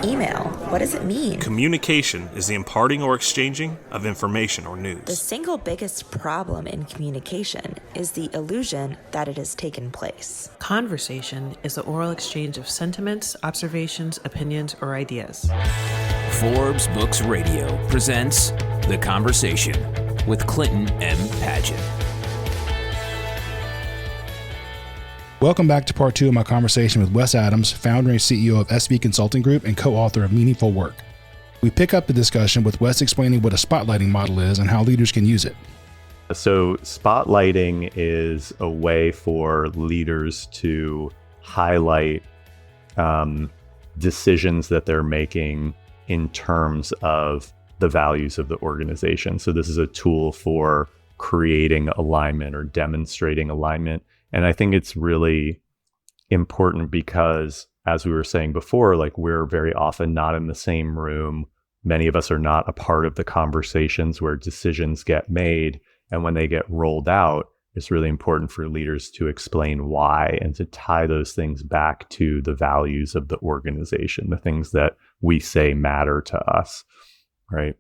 email? What does it mean? Communication is the imparting or exchanging of information or news. The single biggest problem in communication is the illusion that it has taken place. Conversation is the oral exchange of sentiments, observations, opinions, or ideas. Forbes Books Radio presents The Conversation with Clinton M. Padgett. Welcome back to part 2 of my conversation with Wes Adams, founder and CEO of SV Consulting Group and co-author of Meaningful Work. We pick up the discussion with Wes explaining what a spotlighting model is and how leaders can use it. So spotlighting is a way for leaders to highlight decisions that they're making in terms of the values of the organization. So this is a tool for creating alignment or demonstrating alignment. And I think it's really important because, as we were saying before, like we're very often not in the same room. Many of us are not a part of the conversations where decisions get made. And when they get rolled out, it's really important for leaders to explain why and to tie those things back to the values of the organization, the things that we say matter to us, right?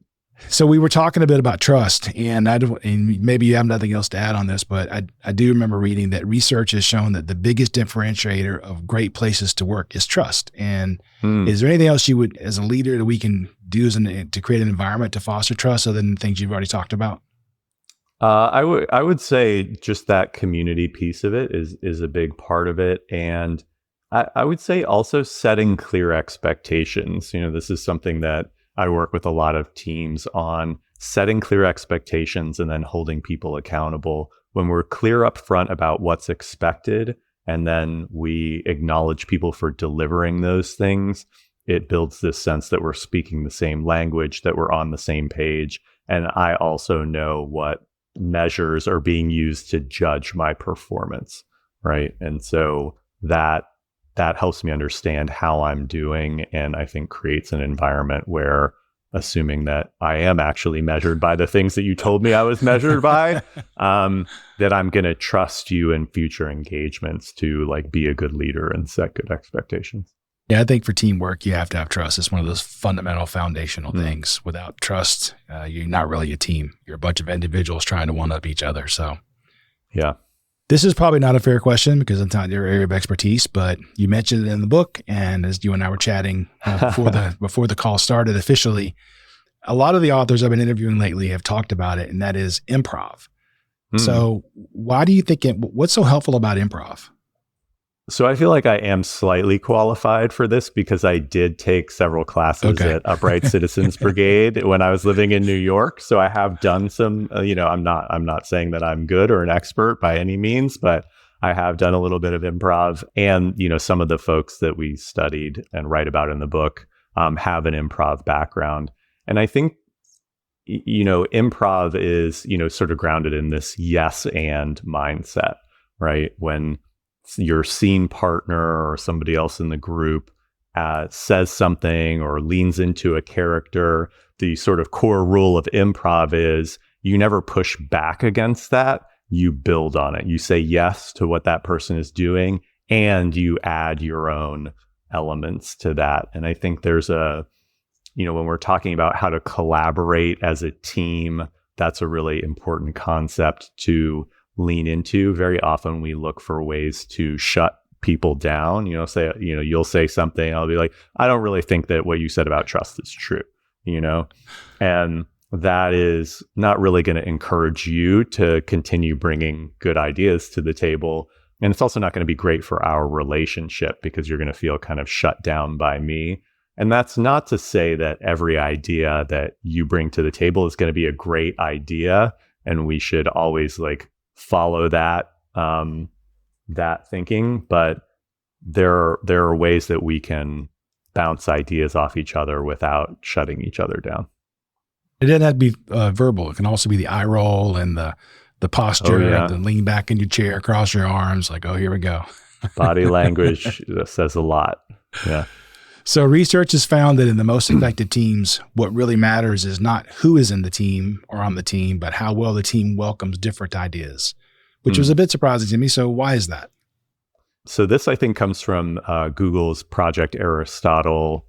So we were talking a bit about trust, and maybe you have nothing else to add on this, but I do remember reading that research has shown that the biggest differentiator of great places to work is trust. And is there anything else you would, as a leader, that we can do to create an environment to foster trust other than the things you've already talked about? I would say just that community piece of it is a big part of it. And I would say also setting clear expectations. You know, this is something that I work with a lot of teams on, setting clear expectations and then holding people accountable. When we're clear up front about what's expected, and then we acknowledge people for delivering those things, it builds this sense that we're speaking the same language, that we're on the same page. And I also know what measures are being used to judge my performance, right? And so that helps me understand how I'm doing, and I think creates an environment where, assuming that I am actually measured by the things that you told me I was measured by, that I'm going to trust you in future engagements to like be a good leader and set good expectations. Yeah, I think for teamwork, you have to have trust. It's one of those fundamental foundational things. Without trust, you're not really a team. You're a bunch of individuals trying to one-up each other. So, yeah. This is probably not a fair question because it's not your area of expertise, but you mentioned it in the book. And as you and I were chatting before the call started officially, a lot of the authors I've been interviewing lately have talked about it, and that is improv. So why do you think what's so helpful about improv? So I feel like I am slightly qualified for this because I did take several classes at Upright Citizens Brigade when I was living in New York. So I have done some, I'm not saying that I'm good or an expert by any means, but I have done a little bit of improv. And, some of the folks that we studied and write about in the book have an improv background. And I think, improv is, sort of grounded in this yes and mindset, right? When your scene partner or somebody else in the group says something or leans into a character, the sort of core rule of improv is you never push back against that. You build on it. You say yes to what that person is doing, and you add your own elements to that. And I think there's when we're talking about how to collaborate as a team, that's a really important concept to lean into. Very often we look for ways to shut people down. You'll say something, I'll be like, I don't really think that what you said about trust is true, and that is not really going to encourage you to continue bringing good ideas to the table. And it's also not going to be great for our relationship because you're going to feel kind of shut down by me. And that's not to say that every idea that you bring to the table is going to be a great idea, and we should always follow that thinking, but there are ways that we can bounce ideas off each other without shutting each other down. It doesn't have to be verbal. It can also be the eye roll and the posture, the lean back in your chair, cross your arms, like, oh, here we go. Body language says a lot. Yeah. So research has found that in the most effective teams, what really matters is not who is in the team or on the team, but how well the team welcomes different ideas, which was a bit surprising to me. So why is that? So this, I think, comes from Google's Project Aristotle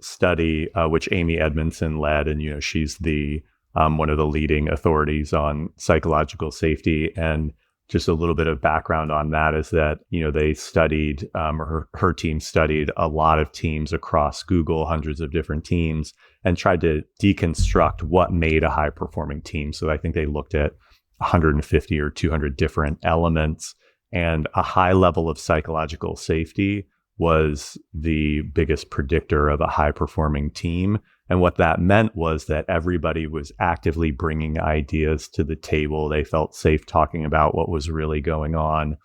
study, which Amy Edmondson led, and she's the one of the leading authorities on psychological safety. And just a little bit of background on that is that they studied, or her team studied a lot of teams across Google, hundreds of different teams, and tried to deconstruct what made a high performing team. So I think they looked at 150 or 200 different elements, and a high level of psychological safety was the biggest predictor of a high performing team. And what that meant was that everybody was actively bringing ideas to the table. They felt safe talking about what was really going on.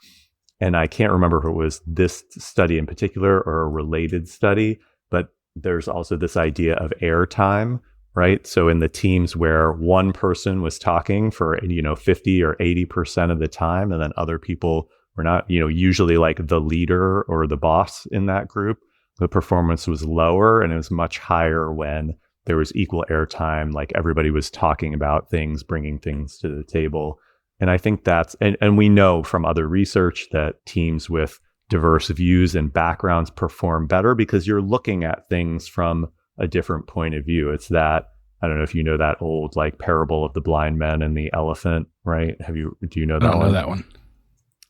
And I can't remember if it was this study in particular or a related study, but there's also this idea of airtime, right? So in the teams where one person was talking for 50 or 80% of the time, and then other people were not, usually like the leader or the boss in that group, the performance was lower, and it was much higher when there was equal airtime, like everybody was talking about things, bringing things to the table. And I think that's, and we know from other research that teams with diverse views and backgrounds perform better because you're looking at things from a different point of view. It's that, I don't know if you know that old like parable of the blind man and the elephant, right? Do you know that one? I don't know that one.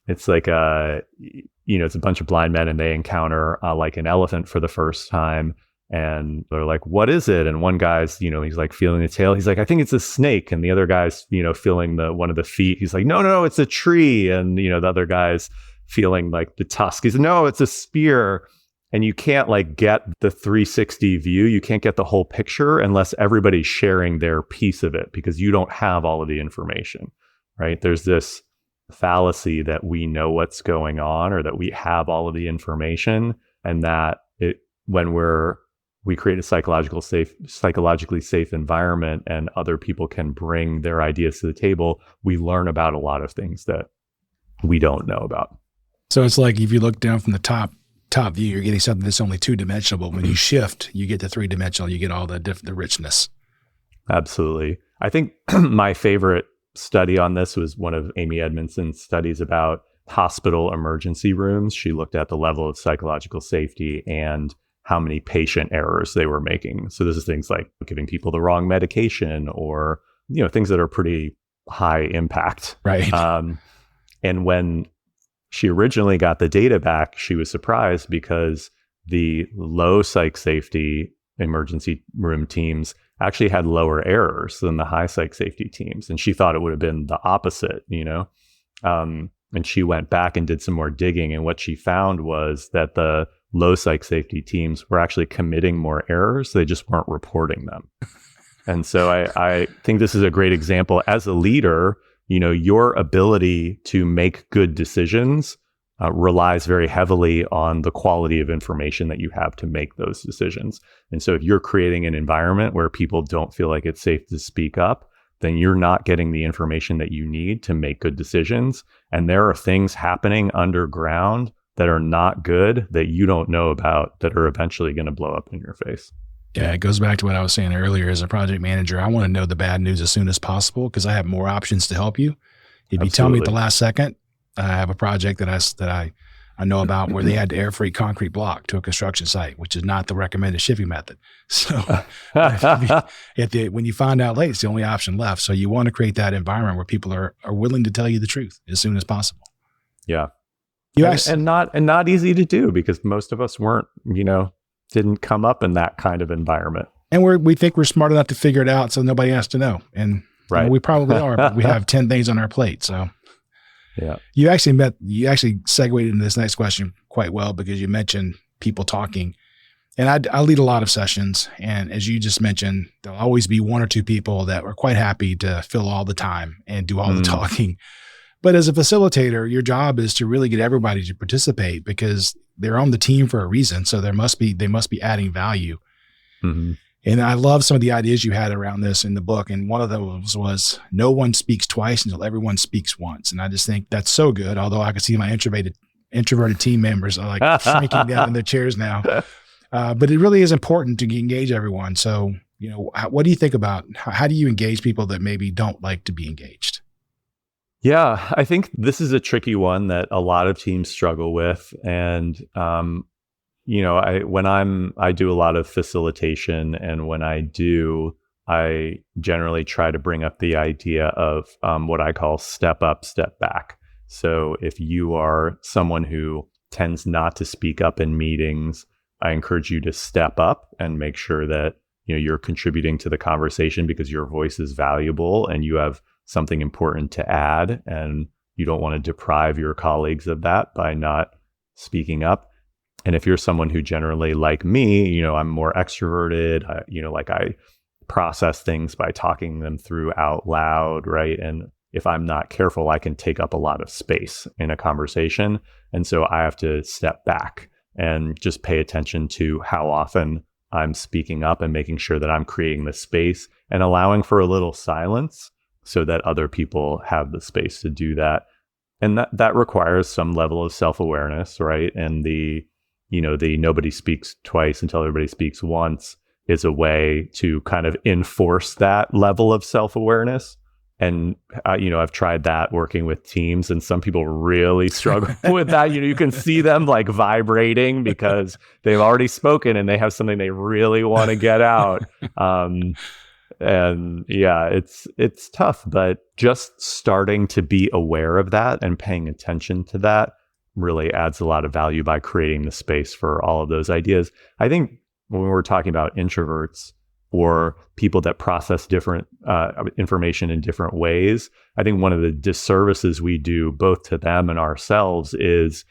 It's like it's a bunch of blind men and they encounter like an elephant for the first time, and they're like, "What is it?" And one guy's, he's like feeling the tail. He's like, "I think it's a snake." And the other guy's, feeling one of the feet. He's like, "No, it's a tree." And the other guy's feeling like the tusk. He's, "No, it's a spear." And you can't like get the 360 view. You can't get the whole picture unless everybody's sharing their piece of it, because you don't have all of the information, right? There's this fallacy that we know what's going on, or that we have all of the information, and that when we create a psychologically safe environment and other people can bring their ideas to the table, we learn about a lot of things that we don't know about. So it's like if you look down from the top view, you're getting something that's only two-dimensional. When you shift, you get to three-dimensional, you get all the richness. Absolutely. I think my favorite study on this was one of Amy Edmondson's studies about hospital emergency rooms. She looked at the level of psychological safety and how many patient errors they were making. So this is things like giving people the wrong medication, or things that are pretty high impact. Right. And when she originally got the data back, she was surprised because the low psych safety emergency room teams actually had lower errors than the high psych safety teams. And she thought it would have been the opposite, and she went back and did some more digging. And what she found was that the low psych safety teams were actually committing more errors. They just weren't reporting them. And so I think this is a great example. As a leader, your ability to make good decisions relies very heavily on the quality of information that you have to make those decisions. And so if you're creating an environment where people don't feel like it's safe to speak up, then you're not getting the information that you need to make good decisions. And there are things happening underground that are not good that you don't know about that are eventually going to blow up in your face. Yeah, it goes back to what I was saying earlier. As a project manager, I want to know the bad news as soon as possible because I have more options to help you. If you tell me at the last second, I have a project that I know about where they had to air freight concrete block to a construction site, which is not the recommended shipping method. So when you find out late, it's the only option left. So you want to create that environment where people are willing to tell you the truth as soon as possible. Yeah. And not easy to do because most of us weren't, didn't come up in that kind of environment. And we think we're smart enough to figure it out so nobody has to know. And right. We probably are, but we have 10 things on our plate. So yeah. You actually segued into this next question quite well because you mentioned people talking. And I lead a lot of sessions. And as you just mentioned, there'll always be one or two people that are quite happy to fill all the time and do all the talking. But as a facilitator, your job is to really get everybody to participate because they're on the team for a reason. So they must be adding value. Mm-hmm. And I love some of the ideas you had around this in the book. And one of those was no one speaks twice until everyone speaks once. And I just think that's so good. Although I can see my introverted team members are like shrinking down in their chairs now. But it really is important to engage everyone. So, what do you think about how do you engage people that maybe don't like to be engaged? Yeah, I think this is a tricky one that a lot of teams struggle with. And I do a lot of facilitation, and when I do, I generally try to bring up the idea of what I call step up, step back. So if you are someone who tends not to speak up in meetings, I encourage you to step up and make sure that you're contributing to the conversation because your voice is valuable and you have something important to add, and you don't want to deprive your colleagues of that by not speaking up. And if you're someone who generally, like me, I'm more extroverted, I process things by talking them through out loud, right? And if I'm not careful, I can take up a lot of space in a conversation. And so I have to step back and just pay attention to how often I'm speaking up and making sure that I'm creating the space and allowing for a little silence so that other people have the space to do that. And that requires some level of self-awareness, right? And the nobody speaks twice until everybody speaks once is a way to kind of enforce that level of self-awareness. And, I've tried that working with teams, and some people really struggle with that. You can see them like vibrating because they've already spoken and they have something they really want to get out. And yeah, it's tough, but just starting to be aware of that and paying attention to that really adds a lot of value by creating the space for all of those ideas. I think when we're talking about introverts or people that process different information in different ways, I think one of the disservices we do both to them and ourselves is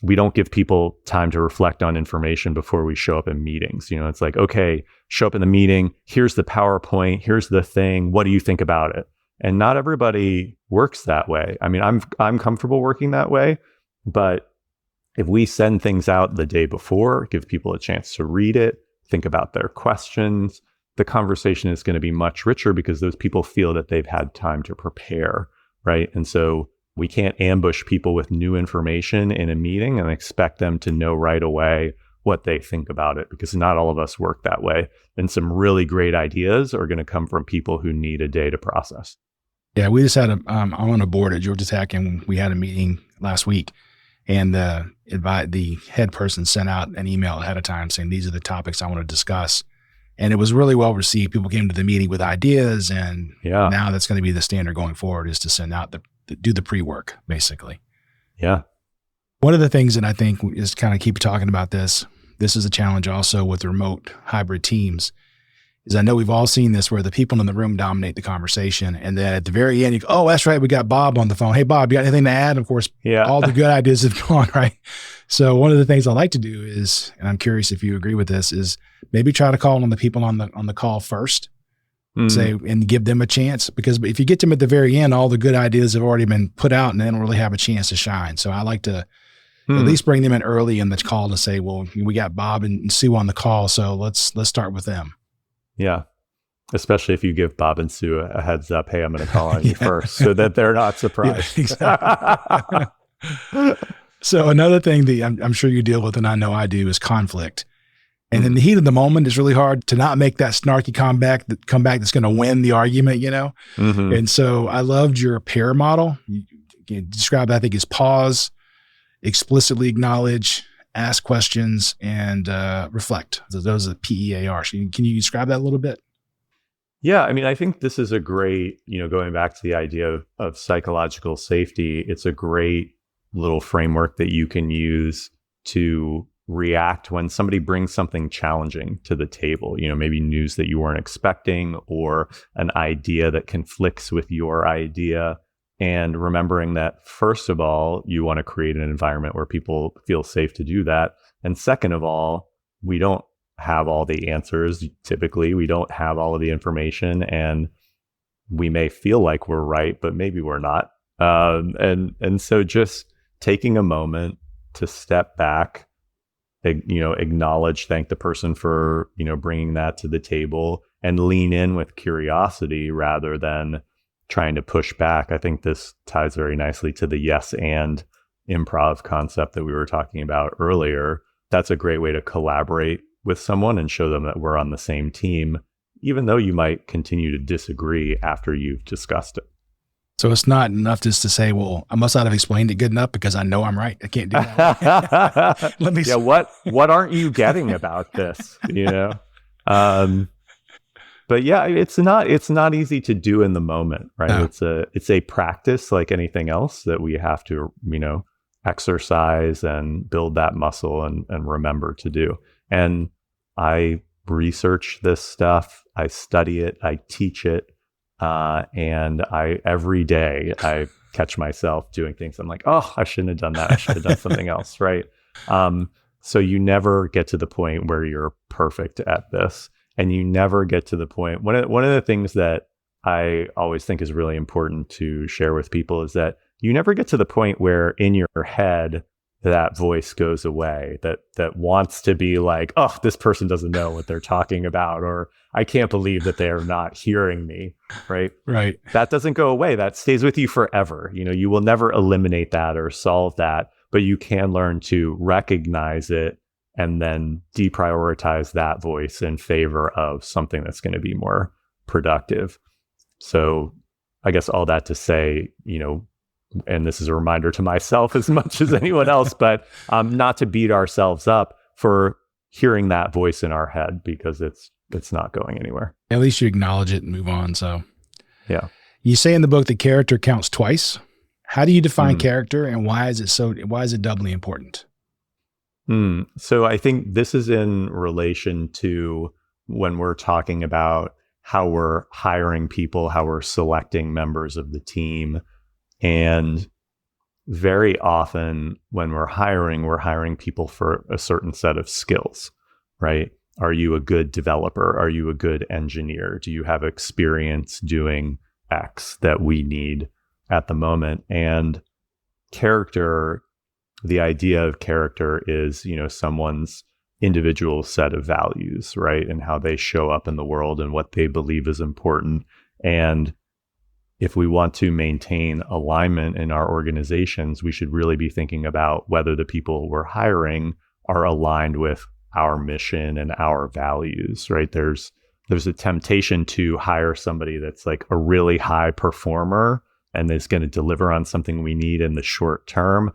we don't give people time to reflect on information before we show up in meetings. It's like, okay, show up in the meeting. Here's the PowerPoint. Here's the thing. What do you think about it? And not everybody works that way. I mean, I'm comfortable working that way, but if we send things out the day before, give people a chance to read it, think about their questions, the conversation is going to be much richer because those people feel that they've had time to prepare, right? And so we can't ambush people with new information in a meeting and expect them to know right away what they think about it, because not all of us work that way. And some really great ideas are going to come from people who need a day to process. Yeah, we just had I'm on a board at Georgia Tech, and we had a meeting last week, and the head person sent out an email ahead of time saying, these are the topics I want to discuss. And it was really well received. People came to the meeting with ideas, and now that's going to be the standard going forward, is to send out do the pre-work, basically. Yeah. One of the things that I think is kind of keep talking about this is a challenge also with remote hybrid teams, is I know we've all seen this where the people in the room dominate the conversation. And then at the very end, you go, oh, that's right, we got Bob on the phone. Hey, Bob, you got anything to add? Of course, all the good ideas have gone, right? So one of the things I like to do is, and I'm curious if you agree with this, is maybe try to call on the people on the call first, say, and give them a chance, because if you get them at the very end, all the good ideas have already been put out and they don't really have a chance to shine. So I like to at least bring them in early in the call to say, well, we got Bob and Sue on the call, so let's start with them. Yeah. Especially if you give Bob and Sue a heads up, hey, I'm going to call on you first, so that they're not surprised. Yeah, exactly. So another thing that I'm sure you deal with, and I know I do, is conflict. And in the heat of the moment, it's really hard to not make that snarky comeback that's going to win the argument, Mm-hmm. And so I loved your PAIR model. You described, I think, as pause, explicitly acknowledge, ask questions, and reflect. Those are the PEAR. Can you describe that a little bit? Yeah, I mean, I think this is a great, going back to the idea of psychological safety, it's a great little framework that you can use to react when somebody brings something challenging to the table, maybe news that you weren't expecting or an idea that conflicts with your idea. And remembering that, first of all, you want to create an environment where people feel safe to do that. And second of all, we don't have all the answers. Typically, we don't have all of the information, and we may feel like we're right, but maybe we're not. And so just taking a moment to step back, acknowledge, thank the person for, bringing that to the table, and lean in with curiosity rather than trying to push back. I think this ties very nicely to the yes and improv concept that we were talking about earlier. That's a great way to collaborate with someone and show them that we're on the same team, even though you might continue to disagree after you've discussed it. So it's not enough just to say, well, I must not have explained it good enough because I know I'm right. I can't do that. Let me yeah, what aren't you getting about this? But yeah, it's not easy to do in the moment, right? No. It's a practice like anything else that we have to, exercise and build that muscle and remember to do. And I research this stuff, I study it, I teach it. And every day I catch myself doing things. I'm like, oh, I shouldn't have done that. I should have done something else. Right. So you never get to the point where you're perfect at this, and you never get to the point. One of the things that I always think is really important to share with people is that you never get to the point where in your head that voice goes away, that wants to be like, oh, this person doesn't know what they're talking about, or I can't believe that they are not hearing me, right? Right. That doesn't go away. That stays with you forever. You will never eliminate that or solve that, but you can learn to recognize it and then deprioritize that voice in favor of something that's going to be more productive. So I guess all that to say, and this is a reminder to myself as much as anyone else, but not to beat ourselves up for hearing that voice in our head, because it's not going anywhere. At least you acknowledge it and move on. So yeah. You say in the book that character counts twice. How do you define character, and why is it doubly important? So I think this is in relation to when we're talking about how we're hiring people, how we're selecting members of the team. And very often when we're hiring people for a certain set of skills, right? Are you a good developer? Are you a good engineer? Do you have experience doing X that we need at the moment? And character, the idea of character is, someone's individual set of values, right? And how they show up in the world and what they believe is important. And if we want to maintain alignment in our organizations, we should really be thinking about whether the people we're hiring are aligned with our mission and our values, right? There's a temptation to hire somebody that's like a really high performer and is going to deliver on something we need in the short term,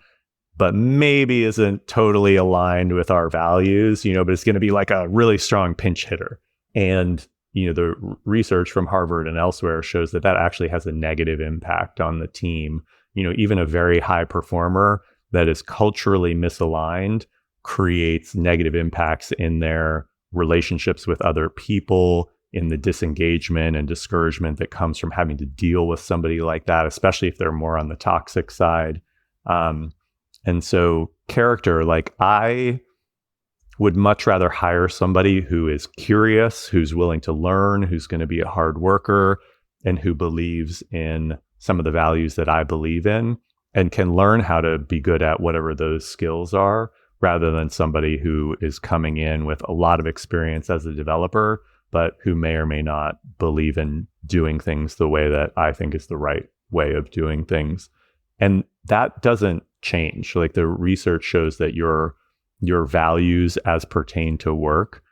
but maybe isn't totally aligned with our values, but it's going to be like a really strong pinch hitter. And the research from Harvard and elsewhere shows that actually has a negative impact on the team. Even a very high performer that is culturally misaligned creates negative impacts in their relationships with other people, in the disengagement and discouragement that comes from having to deal with somebody like that, especially if they're more on the toxic side. And so character, like I would much rather hire somebody who is curious, who's willing to learn, who's going to be a hard worker, and who believes in some of the values that I believe in and can learn how to be good at whatever those skills are, rather than somebody who is coming in with a lot of experience as a developer, but who may or may not believe in doing things the way that I think is the right way of doing things. And that doesn't change. Like the research shows that your values as pertain to work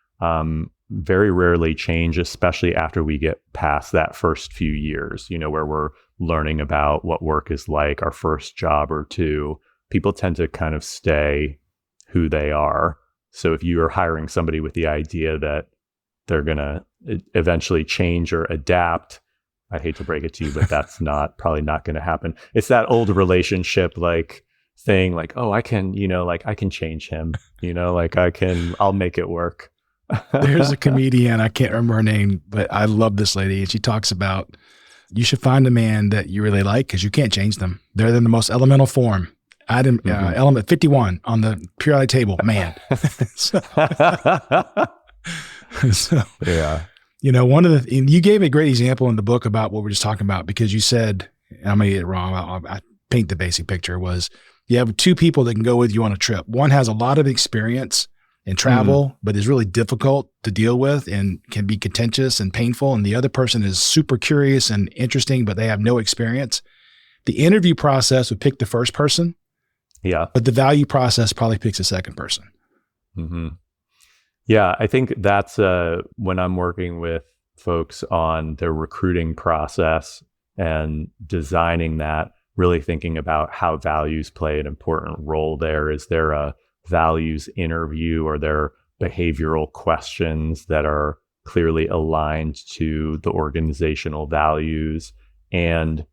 very rarely change, especially after we get past that first few years, where we're learning about what work is like, our first job or two. People tend to kind of stay who they are. So if you are hiring somebody with the idea that they're going to eventually change or adapt, I hate to break it to you, but that's probably not going to happen. It's that old relationship thing, like, oh, I can change him, I'll make it work. There's a comedian, I can't remember her name, but I love this lady. And she talks about, you should find a man that you really like because you can't change them. They're in the most elemental form. Element 51 on the periodic table, man. so, yeah. You gave a great example in the book about what we're just talking about, because you said, and I'm going to get it wrong, I paint the basic picture, was you have two people that can go with you on a trip. One has a lot of experience in travel, but is really difficult to deal with and can be contentious and painful. And the other person is super curious and interesting, but they have no experience. The interview process would pick the first person. Yeah. But the value process probably picks the second person. Mm-hmm. Yeah. I think that's when I'm working with folks on their recruiting process, and designing that, really thinking about how values play an important role there. Is there a values interview? Are there behavioral questions that are clearly aligned to the organizational values? And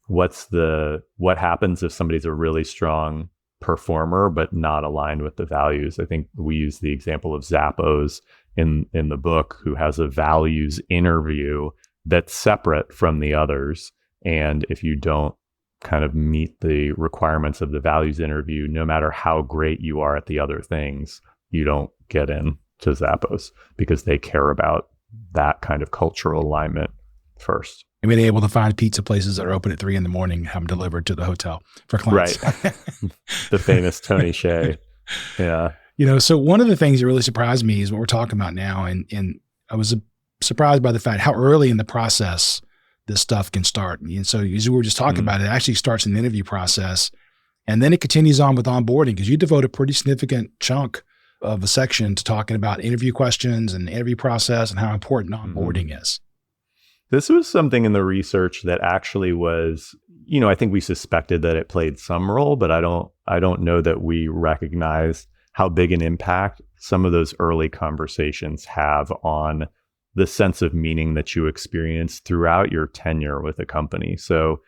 what happens if somebody's a really strong performer but not aligned with the values? I think we use the example of Zappos in the book, who has a values interview that's separate from the others. And if you don't kind of meet the requirements of the values interview, no matter how great you are at the other things, you don't get in to Zappos, because they care about that kind of cultural alignment first. And being able to find pizza places that are open at 3 a.m, have them delivered to the hotel for clients. Right. The famous Tony Hsieh. Yeah. So one of the things that really surprised me is what we're talking about now. And I was surprised by the fact how early in the process this stuff can start. And so as we were just talking about, it actually starts in the interview process, and then it continues on with onboarding, because you devote a pretty significant chunk of a section to talking about interview questions and the interview process and how important onboarding is. This was something in the research that actually was, I think we suspected that it played some role, but I don't know that we recognized how big an impact some of those early conversations have on the sense of meaning that you experience throughout your tenure with a company. So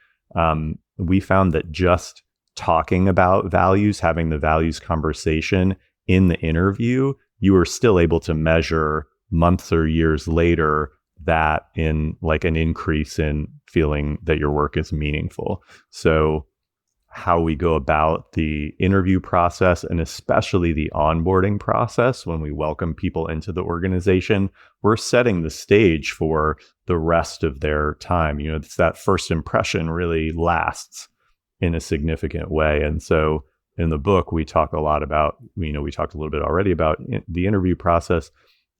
we found that just talking about values, having the values conversation in the interview, you were still able to measure months or years later that in like an increase in feeling that your work is meaningful. So how we go about the interview process, and especially the onboarding process when we welcome people into the organization, we're setting the stage for the rest of their time. It's that first impression really lasts in a significant way. And so in the book, we talk a lot about, we talked a little bit already about the interview process.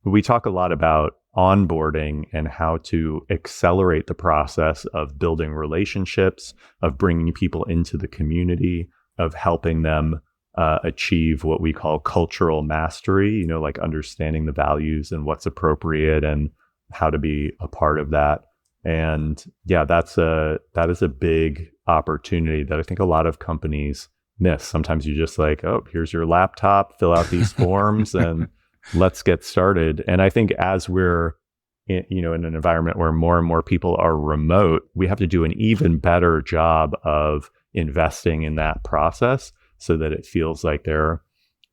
We talk a lot about onboarding and how to accelerate the process of building relationships, of bringing people into the community, of helping them achieve what we call cultural mastery, like understanding the values and what's appropriate and how to be a part of that. And yeah, that is a big opportunity that I think a lot of companies miss. Sometimes you just like, oh, here's your laptop, fill out these forms and let's get started. And I think as we're in an environment where more and more people are remote, we have to do an even better job of investing in that process so that it feels like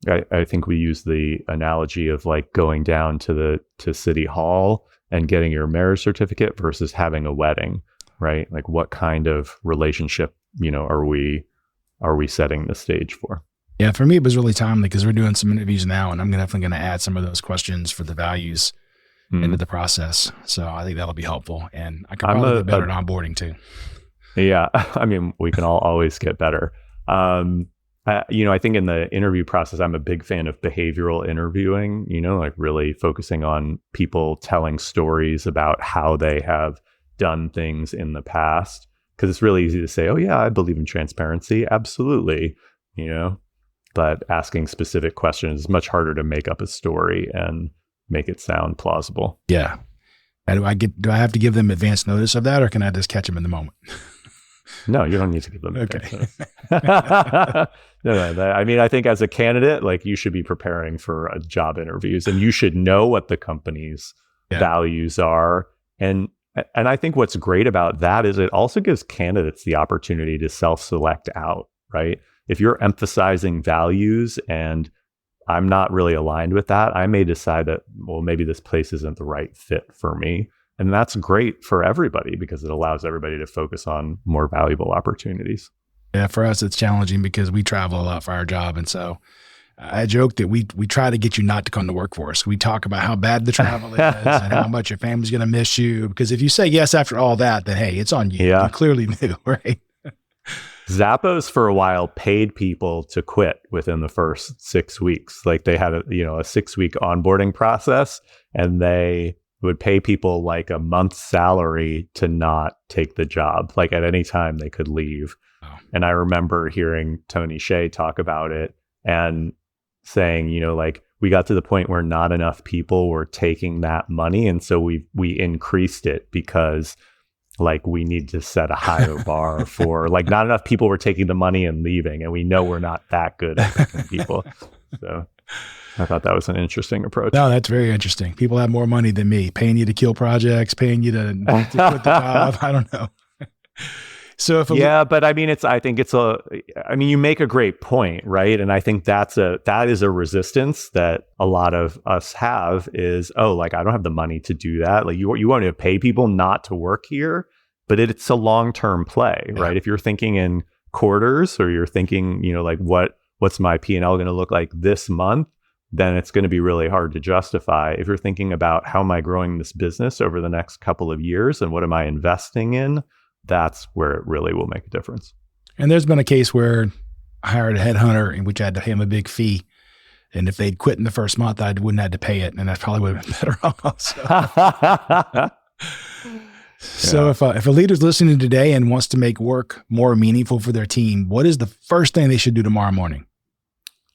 I think we use the analogy of like going down to City Hall and getting your marriage certificate versus having a wedding, right? Like what kind of relationship, are we setting the stage for? Yeah, for me, it was really timely because we're doing some interviews now, and I'm definitely going to add some of those questions for the values into the process. So I think that'll be helpful. And I could probably get better at onboarding too. Yeah. I mean, we can all always get better. I think in the interview process, I'm a big fan of behavioral interviewing, like really focusing on people telling stories about how they have done things in the past. Because it's really easy to say, oh yeah, I believe in transparency. Absolutely. But asking specific questions is much harder to make up a story and make it sound plausible. Yeah. And do I have to give them advance notice of that, or can I just catch them in the moment? No, you don't need to give them advance notice. No. I mean, I think as a candidate, like you should be preparing for job interviews, and you should know what the company's values are. And I think what's great about that is it also gives candidates the opportunity to self-select out, right? If you're emphasizing values and I'm not really aligned with that, I may decide that, well, maybe this place isn't the right fit for me. And that's great for everybody because it allows everybody to focus on more valuable opportunities. Yeah, for us, it's challenging because we travel a lot for our job. And so I joke that we try to get you not to come to work for us. We talk about how bad the travel is and how much your family's going to miss you. Because if you say yes after all that, then hey, it's on you. Yeah. You clearly knew, right? Zappos for a while paid people to quit within the first 6 weeks. Like they had a 6-week onboarding process, and they would pay people like a month's salary to not take the job. Like at any time they could leave. Wow. And I remember hearing Tony Hsieh talk about it and saying, like we got to the point where not enough people were taking that money. And so we increased it because like we need to set a higher bar for like not enough people were taking the money and leaving, and we know we're not that good at picking people. So I thought that was an interesting approach. No, that's very interesting. People have more money than me, paying you to kill projects, paying you to quit the job. I don't know. So if but I mean, you make a great point, right? And I think that is a resistance that a lot of us have is, oh, like I don't have the money to do that. Like you want to pay people not to work here, but it's a long-term play, right? If you're thinking in quarters or you're thinking, like what's my P&L going to look like this month, then it's going to be really hard to justify. If you're thinking about how am I growing this business over the next couple of years and what am I investing in, that's where it really will make a difference. And there's been a case where I hired a headhunter in which I had to pay him a big fee. And if they'd quit in the first month, I wouldn't have to pay it. And that probably would have been better off. So if a leader's listening today and wants to make work more meaningful for their team, what is the first thing they should do tomorrow morning?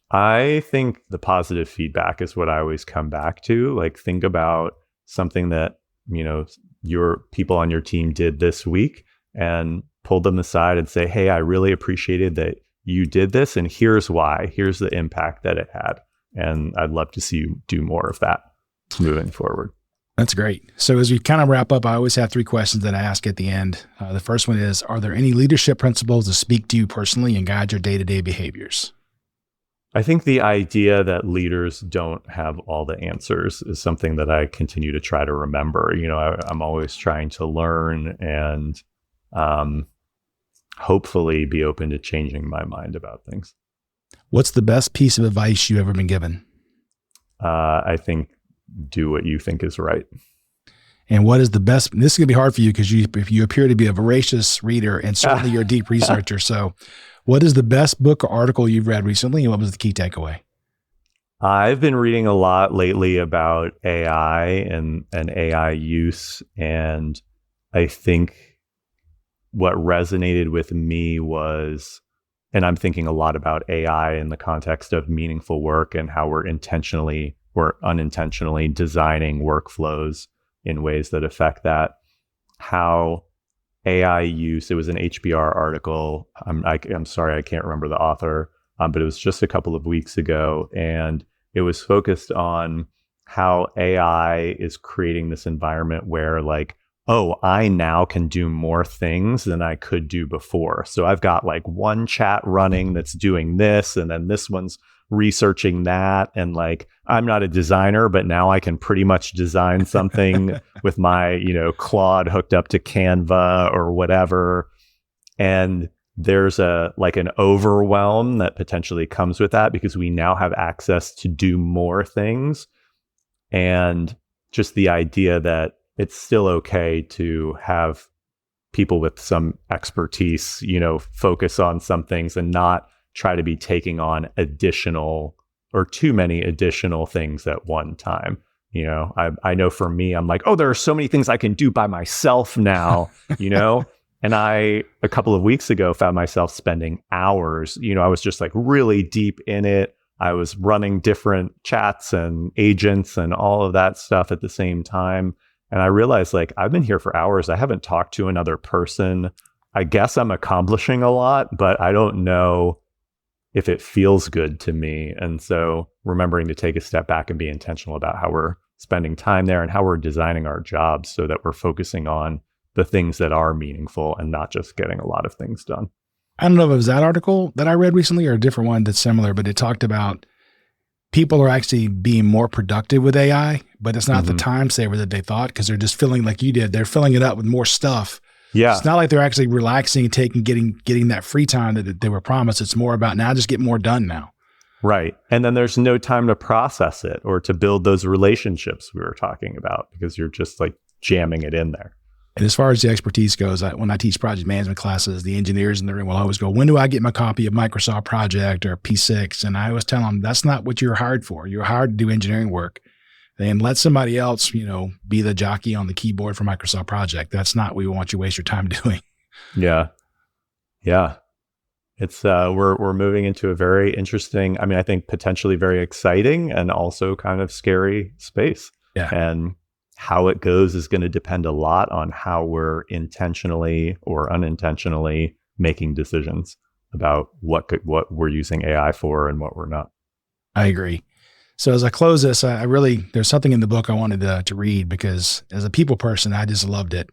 I think the positive feedback is what I always come back to. Like think about something that, your people on your team did this week and pull them aside and say, hey, I really appreciated that you did this. And here's why. Here's the impact that it had. And I'd love to see you do more of that moving forward. That's great. So as we kind of wrap up, I always have 3 questions that I ask at the end. The first one is, are there any leadership principles that speak to you personally and guide your day-to-day behaviors? I think the idea that leaders don't have all the answers is something that I continue to try to remember. I'm always trying to learn and hopefully be open to changing my mind about things. What's the best piece of advice you've ever been given? I think do what you think is right. And what is the best? This is going to be hard for you because you appear to be a voracious reader and certainly you're a deep researcher. So what is the best book or article you've read recently and what was the key takeaway? I've been reading a lot lately about AI and AI use. And I think what resonated with me was, and I'm thinking a lot about AI in the context of meaningful work and how we're intentionally or unintentionally designing workflows in ways that affect that. How AI use, it was an HBR article. I'm sorry, I can't remember the author, but it was just a couple of weeks ago. And it was focused on how AI is creating this environment where like, oh, I now can do more things than I could do before. So I've got like one chat running that's doing this, and then this one's researching that. And like, I'm not a designer, but now I can pretty much design something with my, Claude hooked up to Canva or whatever. And there's an overwhelm that potentially comes with that because we now have access to do more things. And just the idea that it's still okay to have people with some expertise, focus on some things and not try to be taking on additional or too many additional things at one time. I know for me, I'm like, oh, there are so many things I can do by myself now, and I, a couple of weeks ago, found myself spending hours, I was just like really deep in it. I was running different chats and agents and all of that stuff at the same time. And I realized like, I've been here for hours. I haven't talked to another person. I guess I'm accomplishing a lot, but I don't know if it feels good to me. And so remembering to take a step back and be intentional about how we're spending time there and how we're designing our jobs so that we're focusing on the things that are meaningful and not just getting a lot of things done. I don't know if it was that article that I read recently or a different one that's similar, but it talked about people are actually being more productive with AI, but it's not the time saver that they thought because they're just filling like you did. They're filling it up with more stuff. Yeah. It's not like they're actually relaxing, getting that free time that they were promised. It's more about now just get more done now. Right. And then there's no time to process it or to build those relationships we were talking about because you're just like jamming it in there. And as far as the expertise goes, when I teach project management classes, the engineers in the room will always go, when do I get my copy of Microsoft Project or P6? And I always tell them, that's not what you're hired for. You're hired to do engineering work. Then let somebody else, be the jockey on the keyboard for Microsoft Project. That's not what we want you to waste your time doing. Yeah. Yeah. It's, we're moving into a very interesting, I think potentially very exciting and also kind of scary space. Yeah. And How it goes is going to depend a lot on how we're intentionally or unintentionally making decisions about what we're using AI for and what we're not. I agree. So as I close this, there's something in the book I wanted to read, because as a people person, I just loved it.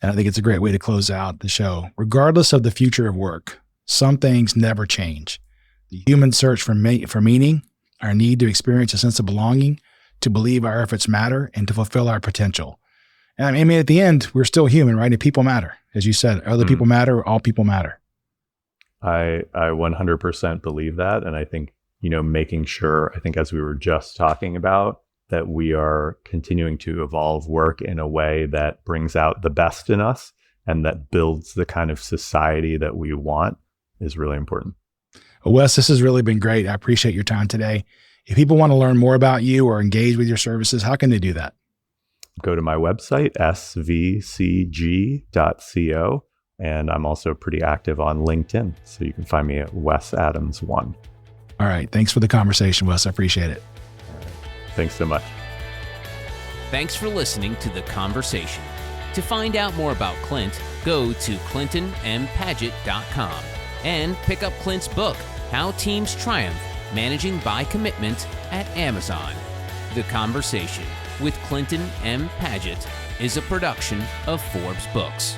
And I think it's a great way to close out the show. Regardless of the future of work, some things never change. The human search for meaning, our need to experience a sense of belonging, to believe our efforts matter, and to fulfill our potential. And I mean, at the end, we're still human, right? And people matter. As you said, other people matter, all people matter. I 100% believe that. And I think, making sure, I think as we were just talking about, that we are continuing to evolve work in a way that brings out the best in us and that builds the kind of society that we want is really important. Well, Wes, this has really been great. I appreciate your time today. If people want to learn more about you or engage with your services, how can they do that? Go to my website, svcg.co. And I'm also pretty active on LinkedIn. So you can find me at Wes Adams 1. All right. Thanks for the conversation, Wes. I appreciate it. Thanks so much. Thanks for listening to The Conversation. To find out more about Clint, go to clintonmpaget.com and pick up Clint's book, How Teams Triumph, Managing by Commitment, at Amazon. The Conversation with Clinton M. Paget is a production of Forbes Books.